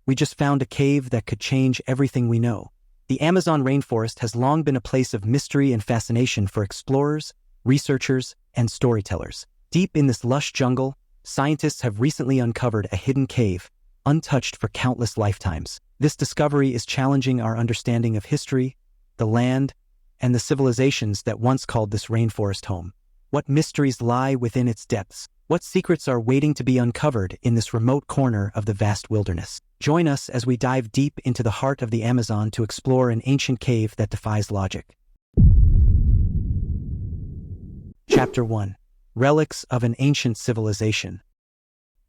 We just found a cave that could change everything we know. The Amazon rainforest has long been a place of mystery and fascination for explorers, researchers, and storytellers. Deep in this lush jungle, scientists have recently uncovered a hidden cave, untouched for countless lifetimes. This discovery is challenging our understanding of history, the land, and the civilizations that once called this rainforest home. What mysteries lie within its depths? What secrets are waiting to be uncovered in this remote corner of the vast wilderness? Join us as we dive deep into the heart of the Amazon to explore an ancient cave that defies logic. Chapter 1. Relics of an Ancient Civilization.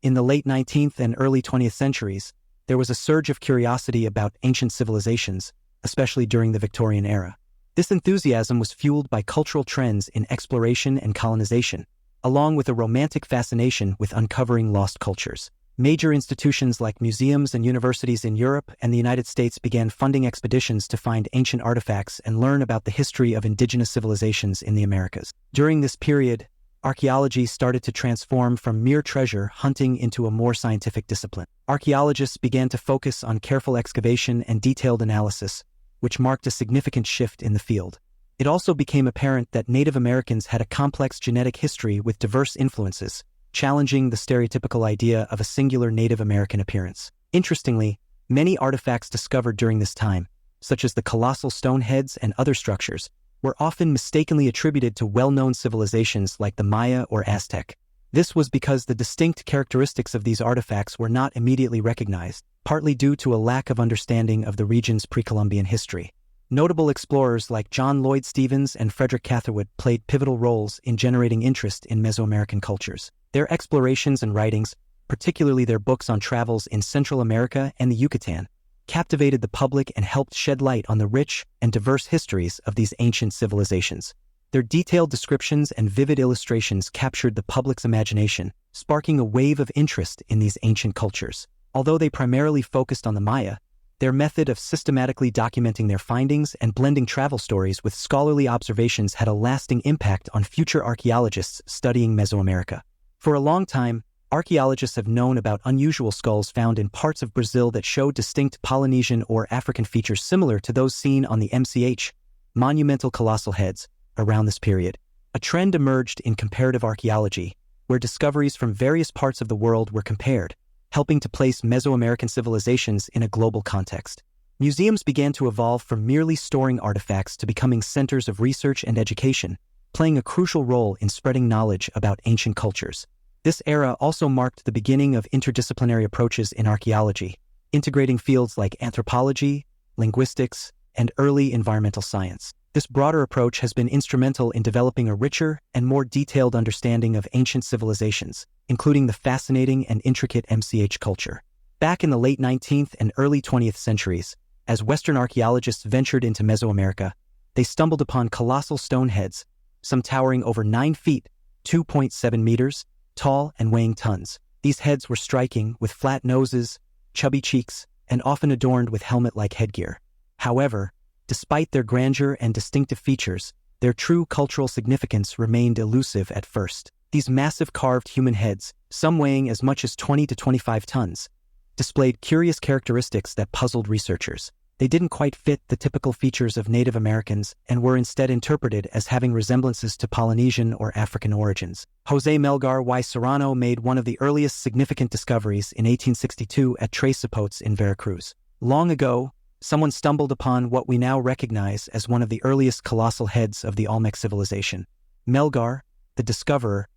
In the late 19th and early 20th centuries, there was a surge of curiosity about ancient civilizations, especially during the Victorian era. This enthusiasm was fueled by cultural trends in exploration and colonization, along with a romantic fascination with uncovering lost cultures. Major institutions like museums and universities in Europe and the United States began funding expeditions to find ancient artifacts and learn about the history of indigenous civilizations in the Americas. During this period, archaeology started to transform from mere treasure hunting into a more scientific discipline. Archaeologists began to focus on careful excavation and detailed analysis, which marked a significant shift in the field. It also became apparent that Native Americans had a complex genetic history with diverse influences, challenging the stereotypical idea of a singular Native American appearance. Interestingly, many artifacts discovered during this time, such as the colossal stone heads and other structures, were often mistakenly attributed to well-known civilizations like the Maya or Aztec. This was because the distinct characteristics of these artifacts were not immediately recognized, partly due to a lack of understanding of the region's pre-Columbian history. Notable explorers like John Lloyd Stephens and Frederick Catherwood played pivotal roles in generating interest in Mesoamerican cultures. Their explorations and writings, particularly their books on travels in Central America and the Yucatan, captivated the public and helped shed light on the rich and diverse histories of these ancient civilizations. Their detailed descriptions and vivid illustrations captured the public's imagination, sparking a wave of interest in these ancient cultures. Although they primarily focused on the Maya, their method of systematically documenting their findings and blending travel stories with scholarly observations had a lasting impact on future archaeologists studying Mesoamerica. For a long time, archaeologists have known about unusual skulls found in parts of Brazil that show distinct Polynesian or African features similar to those seen on the MCH, monumental colossal heads, around this period. A trend emerged in comparative archaeology, where discoveries from various parts of the world were compared, helping to place Mesoamerican civilizations in a global context. Museums began to evolve from merely storing artifacts to becoming centers of research and education, playing a crucial role in spreading knowledge about ancient cultures. This era also marked the beginning of interdisciplinary approaches in archaeology, integrating fields like anthropology, linguistics, and early environmental science. This broader approach has been instrumental in developing a richer and more detailed understanding of ancient civilizations, including the fascinating and intricate MCH culture. Back in the late 19th and early 20th centuries, as Western archaeologists ventured into Mesoamerica, they stumbled upon colossal stone heads, some towering over 9 feet, 2.7 meters, tall and weighing tons. These heads were striking, with flat noses, chubby cheeks, and often adorned with helmet-like headgear. However, despite their grandeur and distinctive features, their true cultural significance remained elusive at first. These massive carved human heads, some weighing as much as 20 to 25 tons, displayed curious characteristics that puzzled researchers. They didn't quite fit the typical features of Native Americans and were instead interpreted as having resemblances to Polynesian or African origins. José Melgar y Serrano made one of the earliest significant discoveries in 1862 at Tres Zapotes in Veracruz. Long ago, someone stumbled upon what we now recognize as one of the earliest colossal heads of the Olmec civilization. Melgar, the discoverer,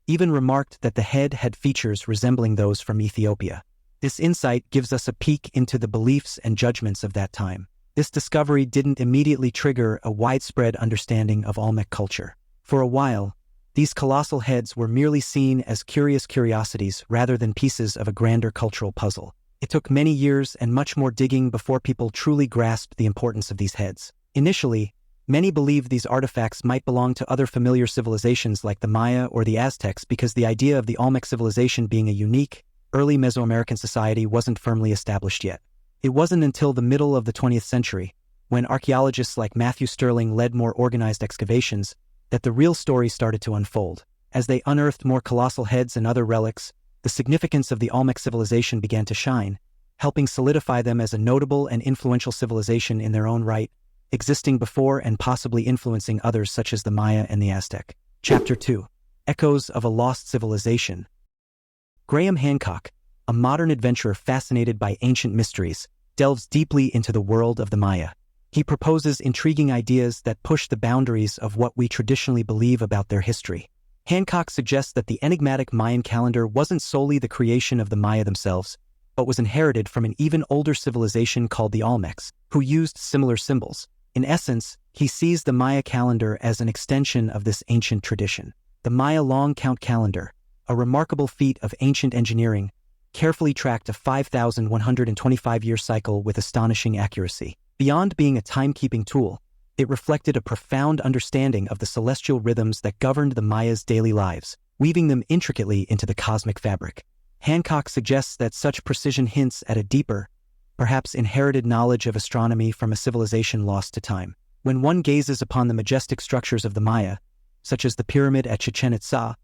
even remarked that the head had features resembling those from Ethiopia. This insight gives us a peek into the beliefs and judgments of that time. This discovery didn't immediately trigger a widespread understanding of Olmec culture. For a while, these colossal heads were merely seen as curious curiosities rather than pieces of a grander cultural puzzle. It took many years and much more digging before people truly grasped the importance of these heads. Initially, many believed these artifacts might belong to other familiar civilizations like the Maya or the Aztecs because the idea of the Olmec civilization being a unique, early Mesoamerican society wasn't firmly established yet. It wasn't until the middle of the 20th century, when archaeologists like Matthew Stirling led more organized excavations, that the real story started to unfold. As they unearthed more colossal heads and other relics, the significance of the Olmec civilization began to shine, helping solidify them as a notable and influential civilization in their own right, existing before and possibly influencing others such as the Maya and the Aztec. Chapter 2. Echoes of a Lost Civilization. Graham Hancock, a modern adventurer fascinated by ancient mysteries, delves deeply into the world of the Maya. He proposes intriguing ideas that push the boundaries of what we traditionally believe about their history. Hancock suggests that the enigmatic Mayan calendar wasn't solely the creation of the Maya themselves, but was inherited from an even older civilization called the Olmecs, who used similar symbols. In essence, he sees the Maya calendar as an extension of this ancient tradition. The Maya long count calendar, a remarkable feat of ancient engineering, carefully tracked a 5,125-year cycle with astonishing accuracy. Beyond being a timekeeping tool, it reflected a profound understanding of the celestial rhythms that governed the Mayas' daily lives, weaving them intricately into the cosmic fabric. Hancock suggests that such precision hints at a deeper, perhaps inherited knowledge of astronomy from a civilization lost to time. When one gazes upon the majestic structures of the Maya, such as the pyramid at Chichen Itza,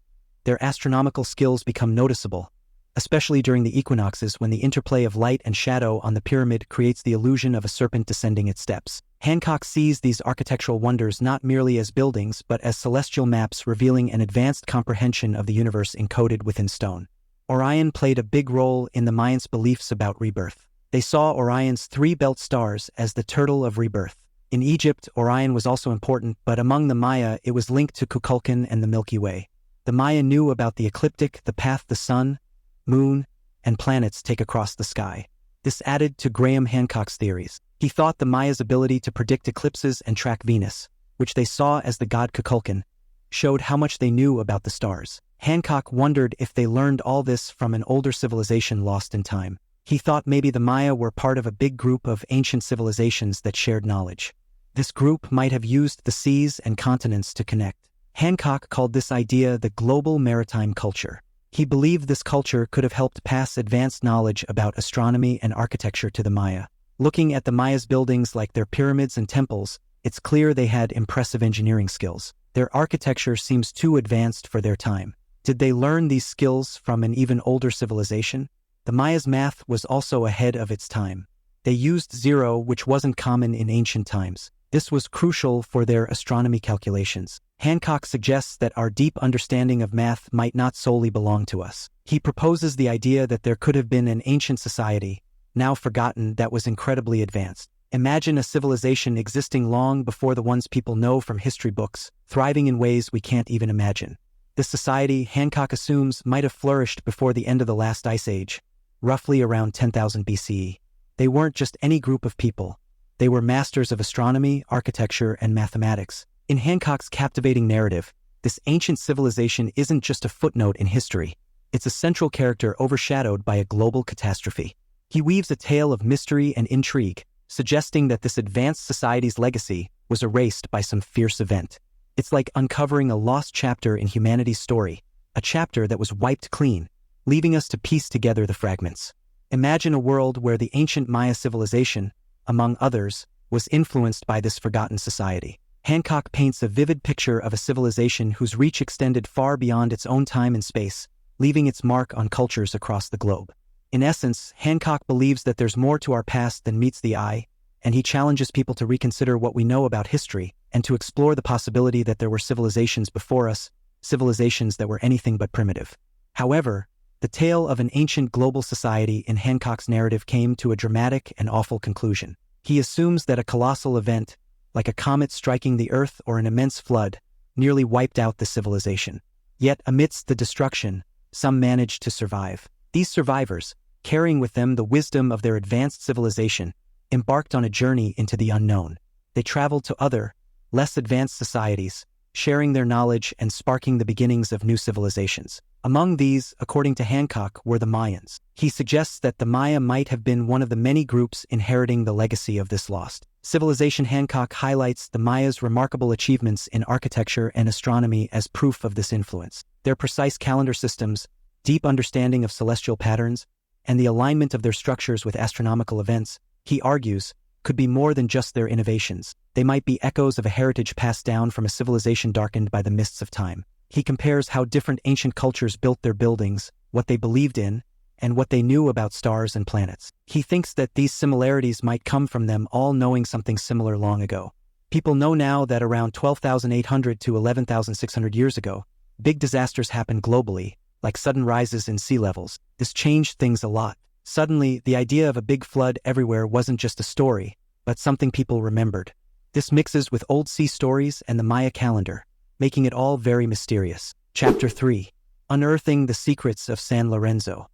their astronomical skills become noticeable, especially during the equinoxes when the interplay of light and shadow on the pyramid creates the illusion of a serpent descending its steps. Hancock sees these architectural wonders not merely as buildings but as celestial maps revealing an advanced comprehension of the universe encoded within stone. Orion played a big role in the Mayans' beliefs about rebirth. They saw Orion's three belt stars as the turtle of rebirth. In Egypt, Orion was also important, but among the Maya it was linked to Kukulkan and the Milky Way. The Maya knew about the ecliptic, the path the sun, moon, and planets take across the sky. This added to Graham Hancock's theories. He thought the Mayas' ability to predict eclipses and track Venus, which they saw as the god Kukulkan, showed how much they knew about the stars. Hancock wondered if they learned all this from an older civilization lost in time. He thought maybe the Maya were part of a big group of ancient civilizations that shared knowledge. This group might have used the seas and continents to connect. Hancock called this idea the global maritime culture. He believed this culture could have helped pass advanced knowledge about astronomy and architecture to the Maya. Looking at the Maya's buildings like their pyramids and temples, it's clear they had impressive engineering skills. Their architecture seems too advanced for their time. Did they learn these skills from an even older civilization? The Maya's math was also ahead of its time. They used zero, which wasn't common in ancient times. This was crucial for their astronomy calculations. Hancock suggests that our deep understanding of math might not solely belong to us. He proposes the idea that there could have been an ancient society, now forgotten, that was incredibly advanced. Imagine a civilization existing long before the ones people know from history books, thriving in ways we can't even imagine. This society, Hancock assumes, might have flourished before the end of the last ice age, roughly around 10,000 BCE. They weren't just any group of people. They were masters of astronomy, architecture, and mathematics. In Hancock's captivating narrative, this ancient civilization isn't just a footnote in history. It's a central character overshadowed by a global catastrophe. He weaves a tale of mystery and intrigue, suggesting that this advanced society's legacy was erased by some fierce event. It's like uncovering a lost chapter in humanity's story, a chapter that was wiped clean, leaving us to piece together the fragments. Imagine a world where the ancient Maya civilization, among others, was influenced by this forgotten society. Hancock paints a vivid picture of a civilization whose reach extended far beyond its own time and space, leaving its mark on cultures across the globe. In essence, Hancock believes that there's more to our past than meets the eye, and he challenges people to reconsider what we know about history and to explore the possibility that there were civilizations before us, civilizations that were anything but primitive. However, the tale of an ancient global society in Hancock's narrative came to a dramatic and awful conclusion. He assumes that a colossal event, like a comet striking the Earth or an immense flood, nearly wiped out the civilization. Yet amidst the destruction, some managed to survive. These survivors, carrying with them the wisdom of their advanced civilization, embarked on a journey into the unknown. They traveled to other, less advanced societies, sharing their knowledge and sparking the beginnings of new civilizations. Among these, according to Hancock, were the Mayans. He suggests that the Maya might have been one of the many groups inheriting the legacy of this lost civilization. Hancock highlights the Mayas' remarkable achievements in architecture and astronomy as proof of this influence. Their precise calendar systems, deep understanding of celestial patterns, and the alignment of their structures with astronomical events, he argues, could be more than just their innovations. They might be echoes of a heritage passed down from a civilization darkened by the mists of time. He compares how different ancient cultures built their buildings, what they believed in, and what they knew about stars and planets. He thinks that these similarities might come from them all knowing something similar long ago. People know now that around 12,800 to 11,600 years ago, big disasters happened globally, like sudden rises in sea levels. This changed things a lot. Suddenly, the idea of a big flood everywhere wasn't just a story, but something people remembered. This mixes with old sea stories and the Maya calendar, making it all very mysterious. Chapter 3. Unearthing the Secrets of San Lorenzo.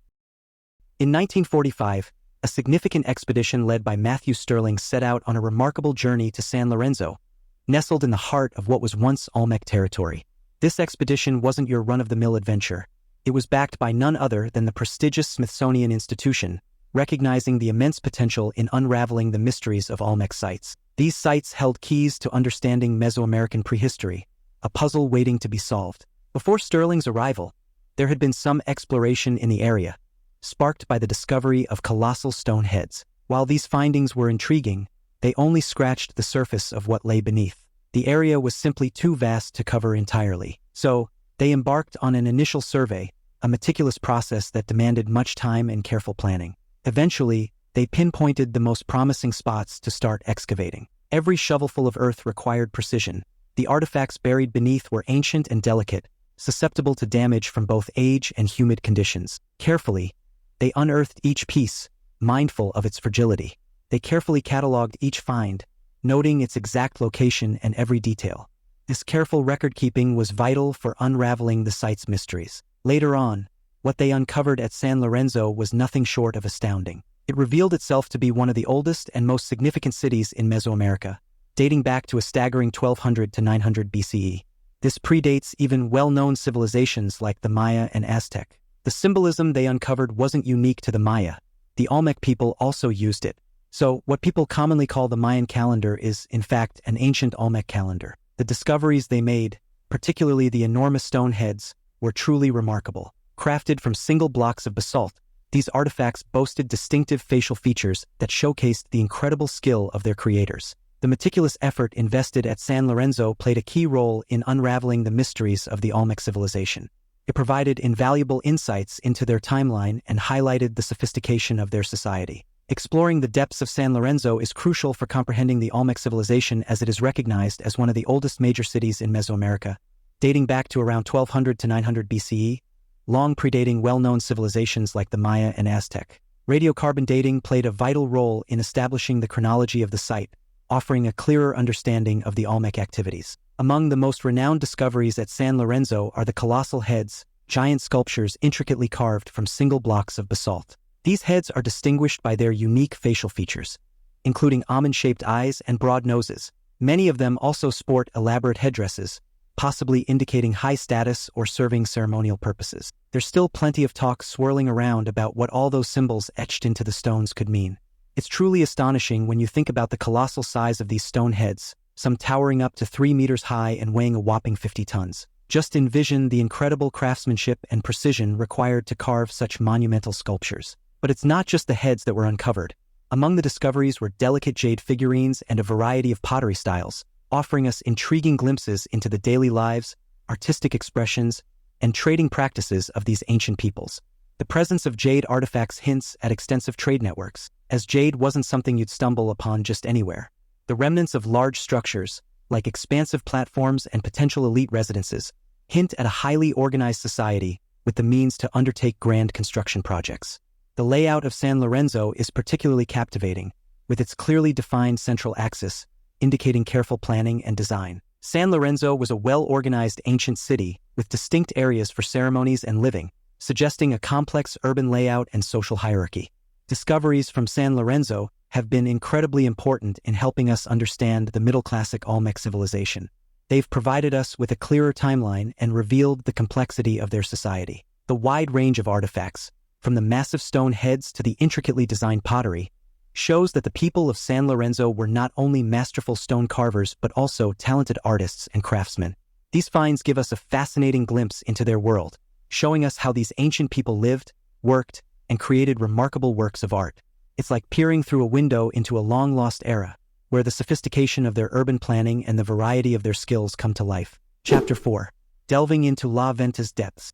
In 1945, a significant expedition led by Matthew Stirling set out on a remarkable journey to San Lorenzo, nestled in the heart of what was once Olmec territory. This expedition wasn't your run-of-the-mill adventure. It was backed by none other than the prestigious Smithsonian Institution, recognizing the immense potential in unraveling the mysteries of Olmec sites. These sites held keys to understanding Mesoamerican prehistory, a puzzle waiting to be solved. Before Stirling's arrival, there had been some exploration in the area, sparked by the discovery of colossal stone heads. While these findings were intriguing, they only scratched the surface of what lay beneath. The area was simply too vast to cover entirely. So, they embarked on an initial survey, a meticulous process that demanded much time and careful planning. Eventually, they pinpointed the most promising spots to start excavating. Every shovelful of earth required precision. The artifacts buried beneath were ancient and delicate, susceptible to damage from both age and humid conditions. Carefully, they unearthed each piece, mindful of its fragility. They carefully cataloged each find, noting its exact location and every detail. This careful record-keeping was vital for unraveling the site's mysteries. Later on, what they uncovered at San Lorenzo was nothing short of astounding. It revealed itself to be one of the oldest and most significant cities in Mesoamerica, dating back to a staggering 1200 to 900 BCE. This predates even well-known civilizations like the Maya and Aztec. The symbolism they uncovered wasn't unique to the Maya. The Olmec people also used it. So, what people commonly call the Mayan calendar is, in fact, an ancient Olmec calendar. The discoveries they made, particularly the enormous stone heads, were truly remarkable. Crafted from single blocks of basalt, these artifacts boasted distinctive facial features that showcased the incredible skill of their creators. The meticulous effort invested at San Lorenzo played a key role in unraveling the mysteries of the Olmec civilization. It provided invaluable insights into their timeline and highlighted the sophistication of their society. Exploring the depths of San Lorenzo is crucial for comprehending the Olmec civilization, as it is recognized as one of the oldest major cities in Mesoamerica, dating back to around 1200 to 900 BCE, long predating well-known civilizations like the Maya and Aztec. Radiocarbon dating played a vital role in establishing the chronology of the site, offering a clearer understanding of the Olmec activities. Among the most renowned discoveries at San Lorenzo are the colossal heads, giant sculptures intricately carved from single blocks of basalt. These heads are distinguished by their unique facial features, including almond-shaped eyes and broad noses. Many of them also sport elaborate headdresses, possibly indicating high status or serving ceremonial purposes. There's still plenty of talk swirling around about what all those symbols etched into the stones could mean. It's truly astonishing when you think about the colossal size of these stone heads, some towering up to 3 meters high and weighing a whopping 50 tons. Just envision the incredible craftsmanship and precision required to carve such monumental sculptures. But it's not just the heads that were uncovered. Among the discoveries were delicate jade figurines and a variety of pottery styles, offering us intriguing glimpses into the daily lives, artistic expressions, and trading practices of these ancient peoples. The presence of jade artifacts hints at extensive trade networks, as jade wasn't something you'd stumble upon just anywhere. The remnants of large structures, like expansive platforms and potential elite residences, hint at a highly organized society with the means to undertake grand construction projects. The layout of San Lorenzo is particularly captivating, with its clearly defined central axis, indicating careful planning and design. San Lorenzo was a well-organized ancient city with distinct areas for ceremonies and living, suggesting a complex urban layout and social hierarchy. Discoveries from San Lorenzo have been incredibly important in helping us understand the Middle Classic Olmec civilization. They've provided us with a clearer timeline and revealed the complexity of their society. The wide range of artifacts, from the massive stone heads to the intricately designed pottery, shows that the people of San Lorenzo were not only masterful stone carvers but also talented artists and craftsmen. These finds give us a fascinating glimpse into their world, showing us how these ancient people lived, worked, and created remarkable works of art. It's like peering through a window into a long-lost era, where the sophistication of their urban planning and the variety of their skills come to life. Chapter 4. Delving into La Venta's depths.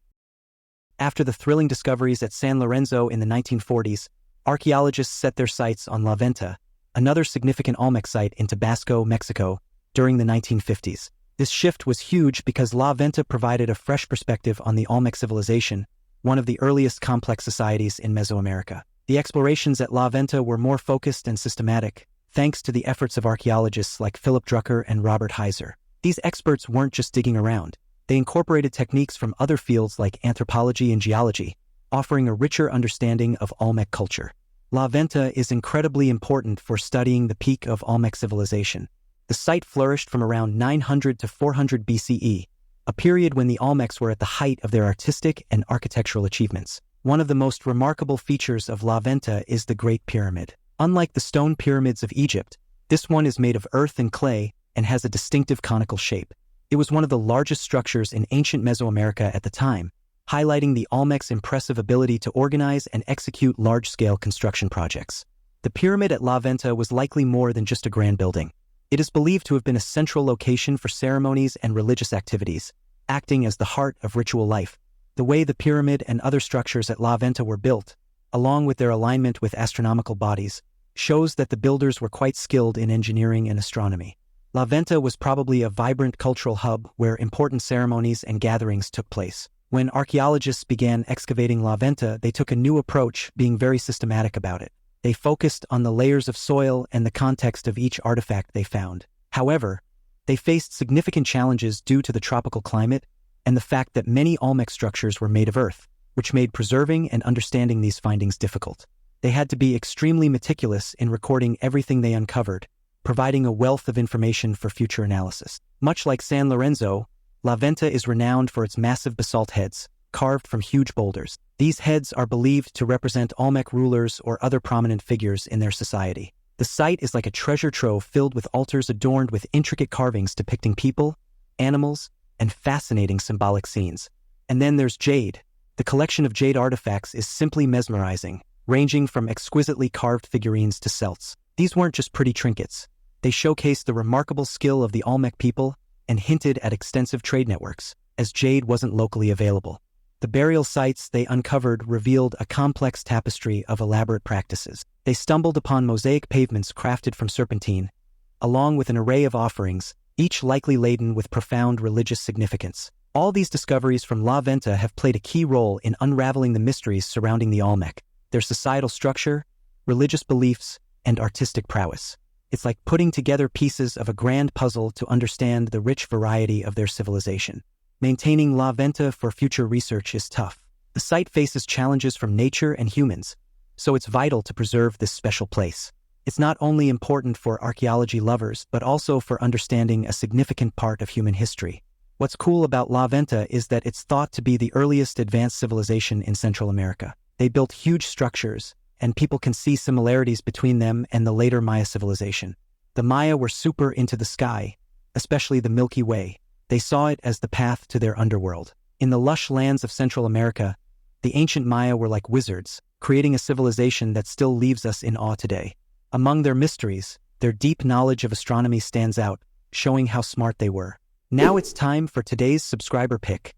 After the thrilling discoveries at San Lorenzo in the 1940s, archaeologists set their sights on La Venta, another significant Olmec site in Tabasco, Mexico, during the 1950s. This shift was huge because La Venta provided a fresh perspective on the Olmec civilization, one of the earliest complex societies in Mesoamerica. The explorations at La Venta were more focused and systematic, thanks to the efforts of archaeologists like Philip Drucker and Robert Heiser. These experts weren't just digging around. They incorporated techniques from other fields like anthropology and geology, offering a richer understanding of Olmec culture. La Venta is incredibly important for studying the peak of Olmec civilization. The site flourished from around 900 to 400 BCE, a period when the Olmecs were at the height of their artistic and architectural achievements. One of the most remarkable features of La Venta is the Great Pyramid. Unlike the stone pyramids of Egypt, this one is made of earth and clay and has a distinctive conical shape. It was one of the largest structures in ancient Mesoamerica at the time, highlighting the Olmecs' impressive ability to organize and execute large-scale construction projects. The pyramid at La Venta was likely more than just a grand building. It is believed to have been a central location for ceremonies and religious activities, acting as the heart of ritual life. The way the pyramid and other structures at La Venta were built, along with their alignment with astronomical bodies, shows that the builders were quite skilled in engineering and astronomy. La Venta was probably a vibrant cultural hub where important ceremonies and gatherings took place. When archaeologists began excavating La Venta, they took a new approach, being very systematic about it. They focused on the layers of soil and the context of each artifact they found. However, they faced significant challenges due to the tropical climate and the fact that many Olmec structures were made of earth, which made preserving and understanding these findings difficult. They had to be extremely meticulous in recording everything they uncovered, providing a wealth of information for future analysis. Much like San Lorenzo, La Venta is renowned for its massive basalt heads, carved from huge boulders. These heads are believed to represent Olmec rulers or other prominent figures in their society. The site is like a treasure trove filled with altars adorned with intricate carvings depicting people, animals, and fascinating symbolic scenes. And then there's jade. The collection of jade artifacts is simply mesmerizing, ranging from exquisitely carved figurines to celts. These weren't just pretty trinkets. They showcased the remarkable skill of the Olmec people and hinted at extensive trade networks, as jade wasn't locally available. The burial sites they uncovered revealed a complex tapestry of elaborate practices. They stumbled upon mosaic pavements crafted from serpentine, along with an array of offerings, each likely laden with profound religious significance. All these discoveries from La Venta have played a key role in unraveling the mysteries surrounding the Olmec, their societal structure, religious beliefs, and artistic prowess. It's like putting together pieces of a grand puzzle to understand the rich variety of their civilization. Maintaining La Venta for future research is tough. The site faces challenges from nature and humans, so it's vital to preserve this special place. It's not only important for archaeology lovers, but also for understanding a significant part of human history. What's cool about La Venta is that it's thought to be the earliest advanced civilization in Central America. They built huge structures, and people can see similarities between them and the later Maya civilization. The Maya were super into the sky, especially the Milky Way. They saw it as the path to their underworld. In the lush lands of Central America, the ancient Maya were like wizards, creating a civilization that still leaves us in awe today. Among their mysteries, their deep knowledge of astronomy stands out, showing how smart they were. Now it's time for today's subscriber pick.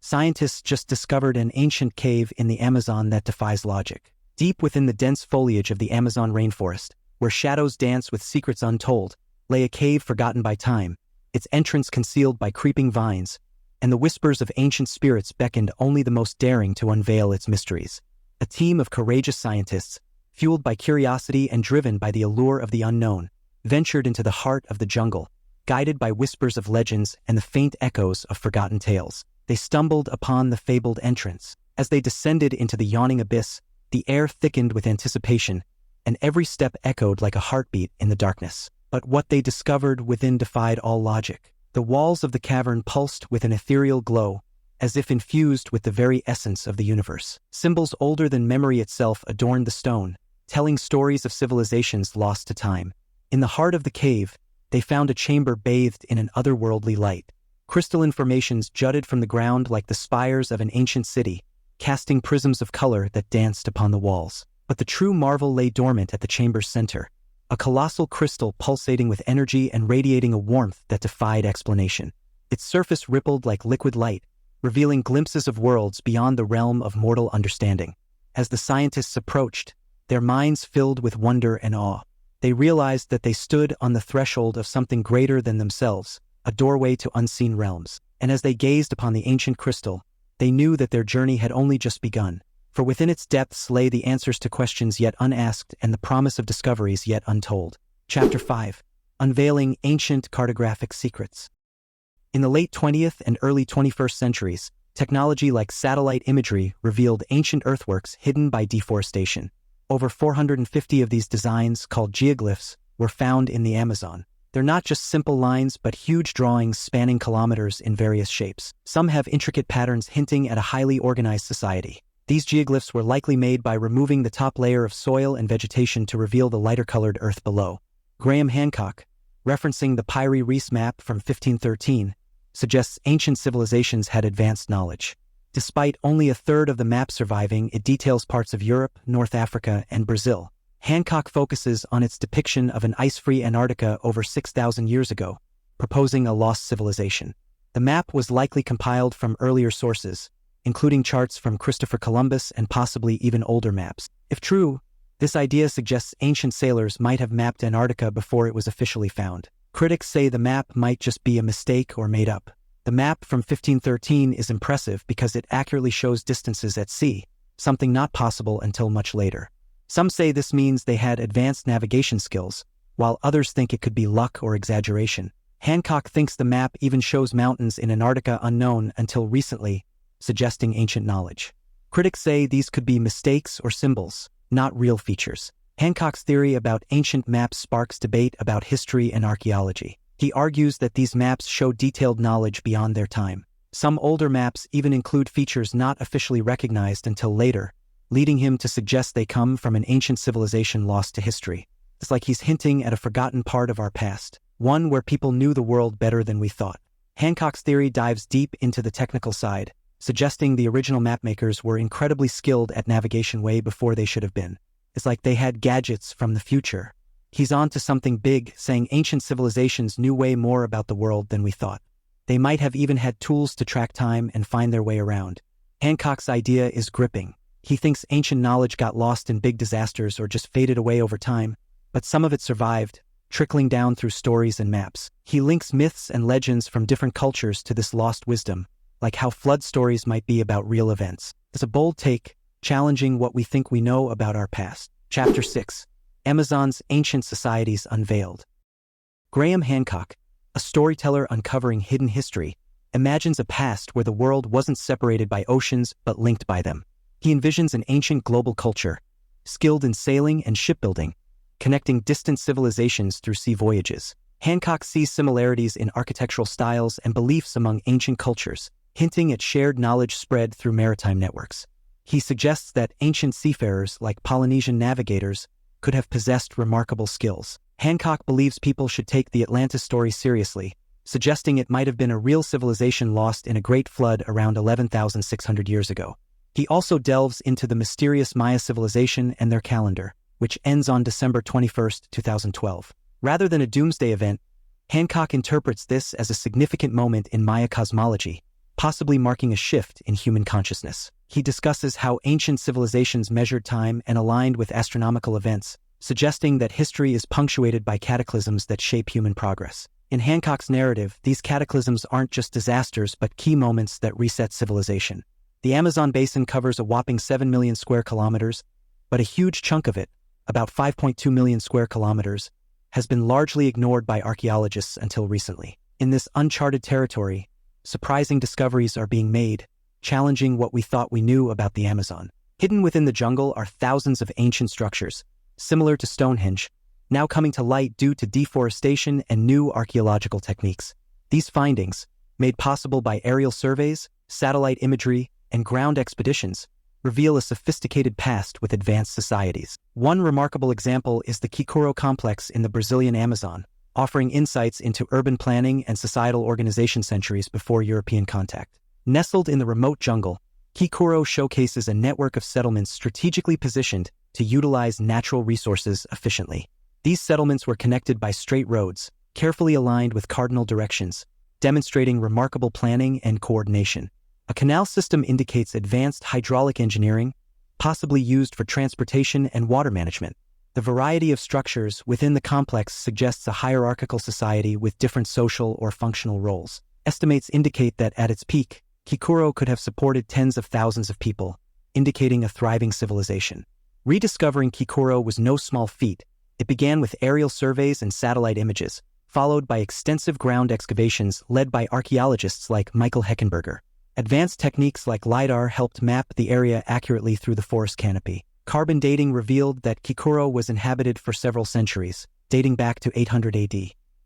Scientists just discovered an ancient cave in the Amazon that defies logic. Deep within the dense foliage of the Amazon rainforest, where shadows dance with secrets untold, lay a cave forgotten by time, its entrance concealed by creeping vines, and the whispers of ancient spirits beckoned only the most daring to unveil its mysteries. A team of courageous scientists, fueled by curiosity and driven by the allure of the unknown, ventured into the heart of the jungle, guided by whispers of legends and the faint echoes of forgotten tales. They stumbled upon the fabled entrance. As they descended into the yawning abyss, the air thickened with anticipation, and every step echoed like a heartbeat in the darkness. But what they discovered within defied all logic. The walls of the cavern pulsed with an ethereal glow, as if infused with the very essence of the universe. Symbols older than memory itself adorned the stone, telling stories of civilizations lost to time. In the heart of the cave, they found a chamber bathed in an otherworldly light. Crystalline formations jutted from the ground like the spires of an ancient city, casting prisms of color that danced upon the walls. But the true marvel lay dormant at the chamber's center, a colossal crystal pulsating with energy and radiating a warmth that defied explanation. Its surface rippled like liquid light, revealing glimpses of worlds beyond the realm of mortal understanding. As the scientists approached, their minds filled with wonder and awe. They realized that they stood on the threshold of something greater than themselves, a doorway to unseen realms. And as they gazed upon the ancient crystal, they knew that their journey had only just begun. For within its depths lay the answers to questions yet unasked and the promise of discoveries yet untold. Chapter 5. Unveiling Ancient Cartographic Secrets. In the late 20th and early 21st centuries, technology like satellite imagery revealed ancient earthworks hidden by deforestation. Over 450 of these designs, called geoglyphs, were found in the Amazon. They're not just simple lines but huge drawings spanning kilometers in various shapes. Some have intricate patterns hinting at a highly organized society. These geoglyphs were likely made by removing the top layer of soil and vegetation to reveal the lighter-colored earth below. Graham Hancock, referencing the Pyrie Reis map from 1513, suggests ancient civilizations had advanced knowledge. Despite only a third of the map surviving, it details parts of Europe, North Africa, and Brazil. Hancock focuses on its depiction of an ice-free Antarctica over 6,000 years ago, proposing a lost civilization. The map was likely compiled from earlier sources, including charts from Christopher Columbus and possibly even older maps. If true, this idea suggests ancient sailors might have mapped Antarctica before it was officially found. Critics say the map might just be a mistake or made up. The map from 1513 is impressive because it accurately shows distances at sea, something not possible until much later. Some say this means they had advanced navigation skills, while others think it could be luck or exaggeration. Hancock thinks the map even shows mountains in Antarctica unknown until recently, suggesting ancient knowledge. Critics say these could be mistakes or symbols, not real features. Hancock's theory about ancient maps sparks debate about history and archaeology. He argues that these maps show detailed knowledge beyond their time. Some older maps even include features not officially recognized until later, leading him to suggest they come from an ancient civilization lost to history. It's like he's hinting at a forgotten part of our past, one where people knew the world better than we thought. Hancock's theory dives deep into the technical side, suggesting the original mapmakers were incredibly skilled at navigation way before they should have been. It's like they had gadgets from the future. He's on to something big, saying ancient civilizations knew way more about the world than we thought. They might have even had tools to track time and find their way around. Hancock's idea is gripping. He thinks ancient knowledge got lost in big disasters or just faded away over time, but some of it survived, trickling down through stories and maps. He links myths and legends from different cultures to this lost wisdom, like how flood stories might be about real events. It's a bold take, challenging what we think we know about our past. Chapter 6. Amazon's Ancient Societies Unveiled. Graham Hancock, a storyteller uncovering hidden history, imagines a past where the world wasn't separated by oceans but linked by them. He envisions an ancient global culture, skilled in sailing and shipbuilding, connecting distant civilizations through sea voyages. Hancock sees similarities in architectural styles and beliefs among ancient cultures, hinting at shared knowledge spread through maritime networks. He suggests that ancient seafarers, like Polynesian navigators, could have possessed remarkable skills. Hancock believes people should take the Atlantis story seriously, suggesting it might have been a real civilization lost in a great flood around 11,600 years ago. He also delves into the mysterious Maya civilization and their calendar, which ends on December 21, 2012. Rather than a doomsday event, Hancock interprets this as a significant moment in Maya cosmology, possibly marking a shift in human consciousness. He discusses how ancient civilizations measured time and aligned with astronomical events, suggesting that history is punctuated by cataclysms that shape human progress. In Hancock's narrative, these cataclysms aren't just disasters but key moments that reset civilization. The Amazon basin covers a whopping 7 million square kilometers, but a huge chunk of it, about 5.2 million square kilometers, has been largely ignored by archaeologists until recently. In this uncharted territory, surprising discoveries are being made, challenging what we thought we knew about the Amazon. Hidden within the jungle are thousands of ancient structures, similar to Stonehenge, now coming to light due to deforestation and new archaeological techniques. These findings, made possible by aerial surveys, satellite imagery, and ground expeditions, reveal a sophisticated past with advanced societies. One remarkable example is the Kikuro complex in the Brazilian Amazon, offering insights into urban planning and societal organization centuries before European contact. Nestled in the remote jungle, Kikuro showcases a network of settlements strategically positioned to utilize natural resources efficiently. These settlements were connected by straight roads, carefully aligned with cardinal directions, demonstrating remarkable planning and coordination. A canal system indicates advanced hydraulic engineering, possibly used for transportation and water management. The variety of structures within the complex suggests a hierarchical society with different social or functional roles. Estimates indicate that at its peak, Kikuro could have supported tens of thousands of people, indicating a thriving civilization. Rediscovering Kikuro was no small feat. It began with aerial surveys and satellite images, followed by extensive ground excavations led by archaeologists like Michael Heckenberger. Advanced techniques like LiDAR helped map the area accurately through the forest canopy. Carbon dating revealed that Kikuro was inhabited for several centuries, dating back to 800 AD.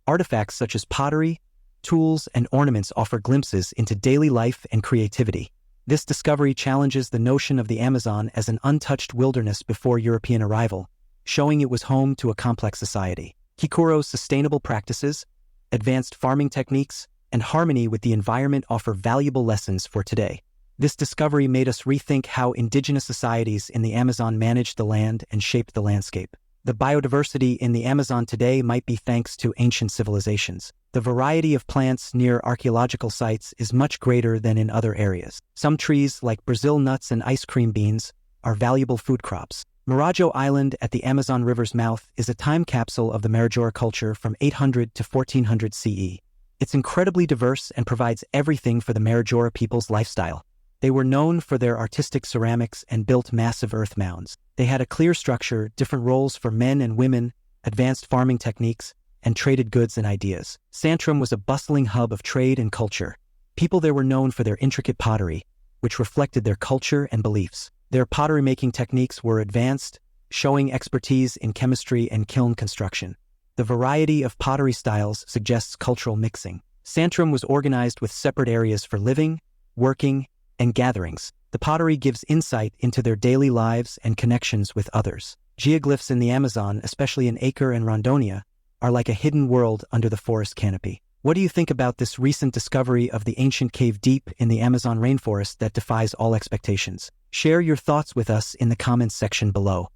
Artifacts such as pottery, tools, and ornaments offer glimpses into daily life and creativity. This discovery challenges the notion of the Amazon as an untouched wilderness before European arrival, showing it was home to a complex society. Kikuro's sustainable practices, advanced farming techniques, and harmony with the environment offer valuable lessons for today. This discovery made us rethink how indigenous societies in the Amazon managed the land and shaped the landscape. The biodiversity in the Amazon today might be thanks to ancient civilizations. The variety of plants near archaeological sites is much greater than in other areas. Some trees, like Brazil nuts and ice cream beans, are valuable food crops. Marajo Island at the Amazon River's mouth is a time capsule of the Marajora culture from 800 to 1400 CE. It's incredibly diverse and provides everything for the Marajora people's lifestyle. They were known for their artistic ceramics and built massive earth mounds. They had a clear structure, different roles for men and women, advanced farming techniques, and traded goods and ideas. Santrum was a bustling hub of trade and culture. People there were known for their intricate pottery, which reflected their culture and beliefs. Their pottery-making techniques were advanced, showing expertise in chemistry and kiln construction. The variety of pottery styles suggests cultural mixing. Santrum was organized with separate areas for living, working, and gatherings. The pottery gives insight into their daily lives and connections with others. Geoglyphs in the Amazon, especially in Acre and Rondonia, are like a hidden world under the forest canopy. What do you think about this recent discovery of the ancient cave deep in the Amazon rainforest that defies all expectations? Share your thoughts with us in the comments section below.